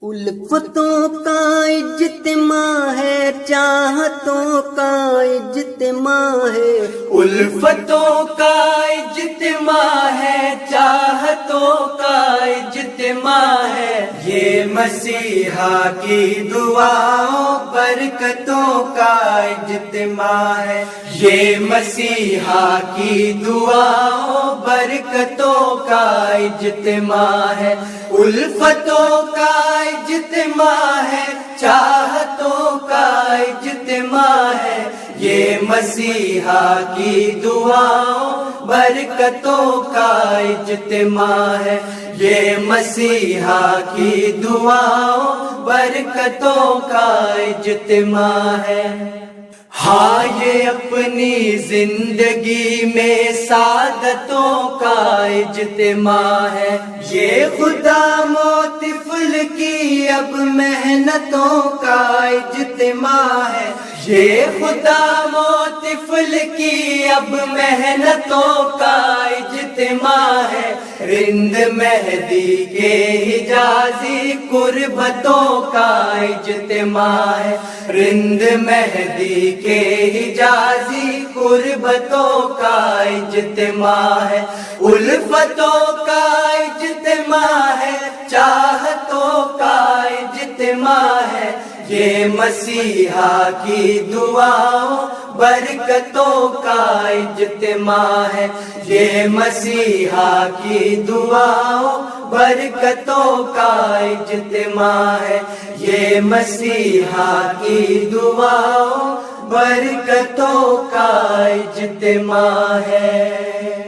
الفتوں کا اجتماع ہے، چاہتوں کا اجتماع ہے، الفتوں کا اجتماع ہے، چاہتوں کا اجتماع ہے، یہ مسیحا کی دعاؤں برکتوں کا اجتماع ہے، یہ مسیحا کی دعاؤں برکتوں کا اجتماع ہے، الفتوں کا اجتماع ہے، چاہتوں کا اجتماع ہے، یہ مسیحا کی دعاؤں برکتوں کا اجتماع ہے، یہ مسیحا کی دعاؤں برکتوں کا اجتماع ہے۔ ہاں یہ اپنی زندگی میں سعادتوں کا اجتماع ہے، یہ خدا و طفل کی اب محنتوں کا اجتماع ہے، یہ خدا و طفل کی اب محنتوں کا اجتماع ہے، رند مہدی کے حجازی قربتوں کا اجتماع ہے، رند مہدی کے حجازی قربتوں کا اجتماع ہے، الفتوں کا اجتماع ہے، چاہتوں کا اجتماع ہے، یہ مسیحا کی دعاؤں برکتوں کا اجتماع ہے، یہ مسیحا کی دعاؤں برکتوں کا اجتماع ہے، یہ مسیحا کی دعاؤں برکتوں کا اجتماع ہے۔